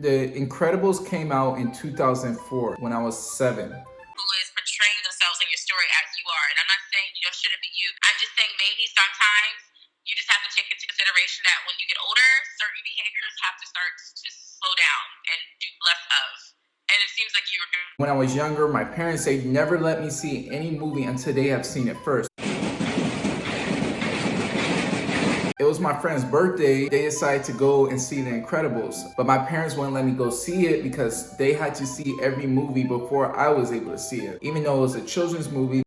The Incredibles came out in 2004 when I was 7. Who is portraying themselves in your story as you are. And I'm not saying you shouldn't be you. I'm just saying maybe sometimes you just have to take into consideration that when you get older, certain behaviors have to start to slow down and do less of. And it seems like you were doing. When I was younger, my parents, they never let me see any movie until they have seen it first. It was my friend's birthday. They decided to go and see The Incredibles, but my parents wouldn't let me go see it because they had to see every movie before I was able to see it, even though it was a children's movie.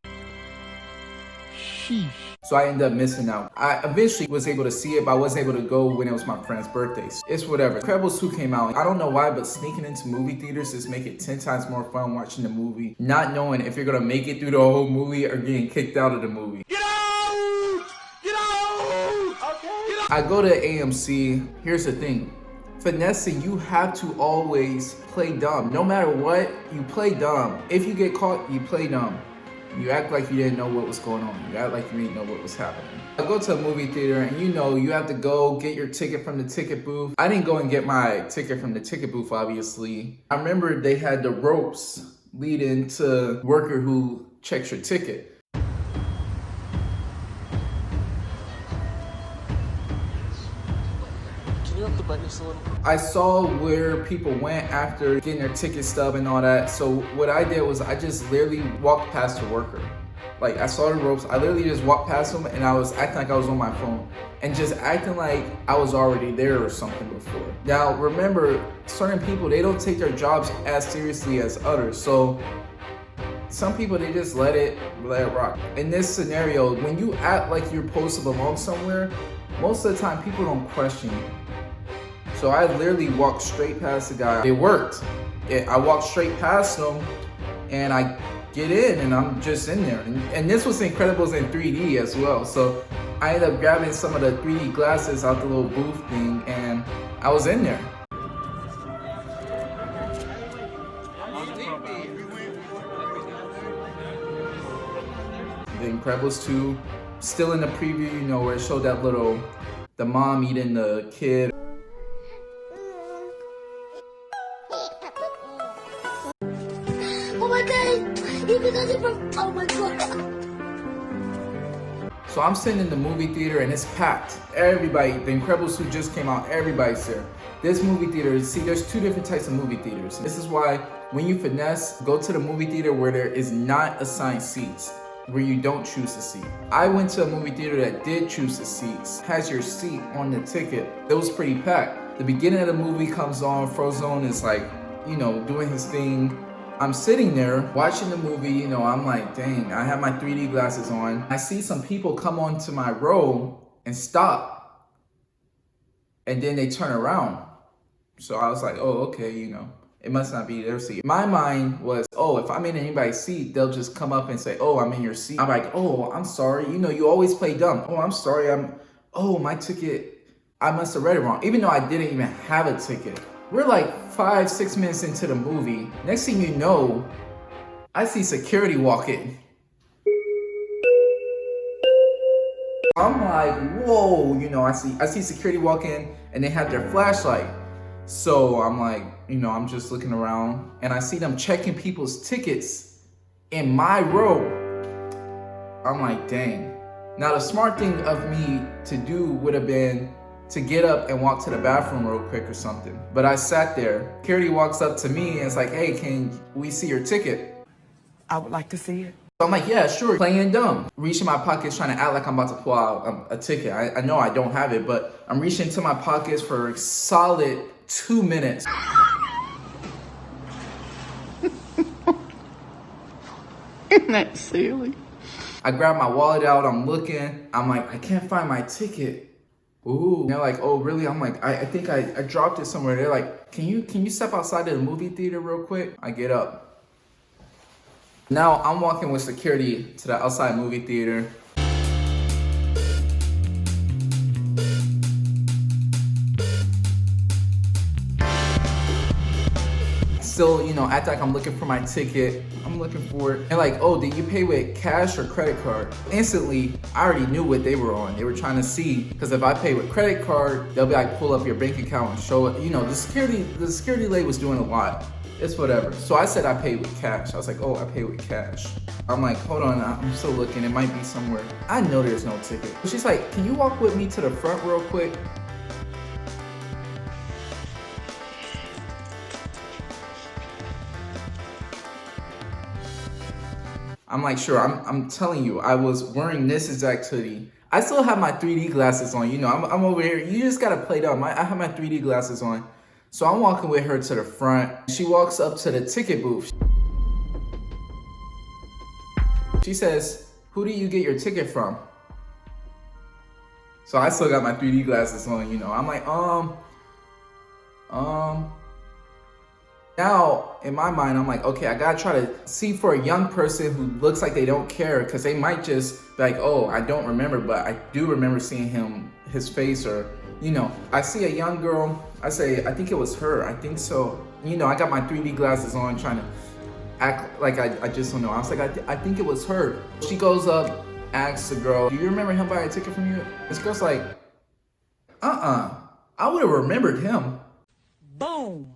Sheesh. So I ended up missing out. I eventually was able to see it, but I wasn't able to go when it was my friend's birthday. It's whatever. Incredibles 2 came out. I don't know why, but sneaking into movie theaters just make it 10 times more fun watching the movie, not knowing if you're gonna make it through the whole movie or getting kicked out of the movie. Get out! Get out! Okay. Get out! I go to AMC. Here's the thing. Finessing, you have to always play dumb. No matter what, you play dumb. If you get caught, you play dumb. You act like you didn't know what was going on. You act like you didn't know what was happening. I go to a movie theater and you have to go get your ticket from the ticket booth. I didn't go and get my ticket from the ticket booth, obviously. I remember they had the ropes leading to worker who checks your ticket. Can you up the brightness a little? I saw where people went after getting their ticket stub and all that. So what I did was I just literally walked past the worker. Like I saw the ropes, I literally just walked past them and I was acting like I was on my phone and just acting like I was already there or something before. Now remember, certain people, they don't take their jobs as seriously as others. So some people, they just let it rock. In this scenario, when you act like you're supposed to belong somewhere, most of the time people don't question you. So I literally walked straight past the guy. It worked. I walked straight past him and I get in and I'm just in there. And this was Incredibles in 3D as well. So I ended up grabbing some of the 3D glasses out the little booth thing and I was in there. The Incredibles 2, still in the preview, where it showed that the mom eating the kid. Oh my god! Oh my god! So I'm sitting in the movie theater and it's packed. Everybody, The Incredibles 2 just came out, everybody's there. This movie theater, see, there's two different types of movie theaters. This is why when you finesse, go to the movie theater where there is not assigned seats, where you don't choose a seat. I went to a movie theater that did choose the seats, has your seat on the ticket. It was pretty packed. The beginning of the movie comes on, Frozone is like, doing his thing. I'm sitting there watching the movie, I'm like, dang, I have my 3D glasses on. I see some people come onto my row and stop. And then they turn around. So I was like, oh, okay, it must not be their seat. My mind was, oh, if I'm in anybody's seat, they'll just come up and say, oh, I'm in your seat. I'm like, oh, I'm sorry. You always play dumb. Oh, I'm sorry. My ticket, I must have read it wrong. Even though I didn't even have a ticket. We're like 5-6 minutes into the movie. Next thing you know, I see security walk in. I'm like, whoa, I see security walk in and they have their flashlight. So I'm like, I'm just looking around and I see them checking people's tickets in my row. I'm like, dang. Now the smart thing of me to do would have been to get up and walk to the bathroom real quick or something. But I sat there. Security walks up to me and it's like, hey, can we see your ticket? I would like to see it. So I'm like, yeah, sure. Playing dumb. Reaching my pockets, trying to act like I'm about to pull out a ticket. I know I don't have it, but I'm reaching into my pockets for a solid 2 minutes. Isn't that silly? I grab my wallet out, I'm looking. I'm like, I can't find my ticket. Ooh, and they're like, oh, really? I'm like, I think I dropped it somewhere. They're like, can you step outside of the movie theater real quick? I get up. Now I'm walking with security to the outside movie theater. still, you know, act like I'm looking for my ticket. I'm looking for it. And like, oh, did you pay with cash or credit card? Instantly, I already knew what they were on. They were trying to see, because if I pay with credit card, they'll be like, pull up your bank account and show it. You know, the security lady was doing a lot. It's whatever. So I said I paid with cash. I was like, oh, I pay with cash. I'm like, hold on, I'm still looking. It might be somewhere. I know there's no ticket. She's like, can you walk with me to the front real quick? I'm like, sure, I'm telling you, I was wearing this exact hoodie. I still have my 3D glasses on. You know, I'm over here. You just gotta play dumb. I have my 3D glasses on. So I'm walking with her to the front. She walks up to the ticket booth. She says, who do you get your ticket from? So I still got my 3D glasses on, you know. I'm like, now, in my mind, I'm like, okay, I gotta try to see for a young person who looks like they don't care, because they might just be like, oh, I don't remember, but I do remember seeing his face, or, you know, I see a young girl, I say, I think it was her, I think so. You know, I got my 3D glasses on, trying to act like I just don't know. I was like, I think it was her. She goes up, asks the girl, do you remember him buying a ticket from you? This girl's like, I would have remembered him. Boom.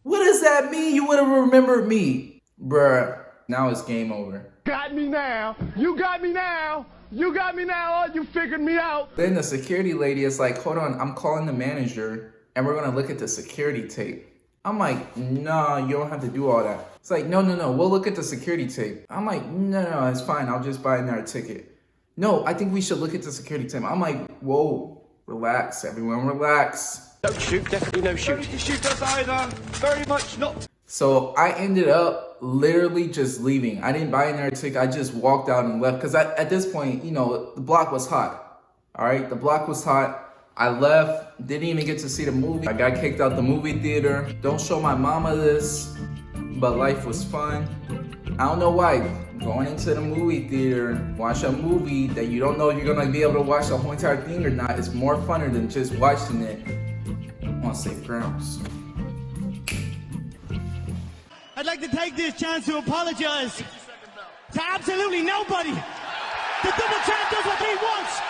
What does that mean? You would have remembered me? Bruh, now it's game over. Got me now. You got me now. You got me now. You figured me out. Then the security lady is like, hold on, I'm calling the manager and we're gonna look at the security tape. I'm like, no, you don't have to do all that. It's like, no, we'll look at the security tape. I'm like, no, it's fine. I'll just buy another ticket. No, I think we should look at the security tape. I'm like, whoa, relax, everyone, relax. Don't shoot, definitely no shoot. Don't shoot us either. Very much not. So I ended up literally just leaving. I didn't buy another ticket. I just walked out and left, because at this point, you know, the block was hot. All right, the block was hot. I left, didn't even get to see the movie. I got kicked out the movie theater. Don't show my mama this, but life was fun. I don't know why. Going into the movie theater, watch a movie that you don't know if you're gonna be able to watch the whole entire thing or not is more funner than just watching it on safe grounds. I'd like to take this chance to apologize to absolutely nobody. The double champ does what he wants.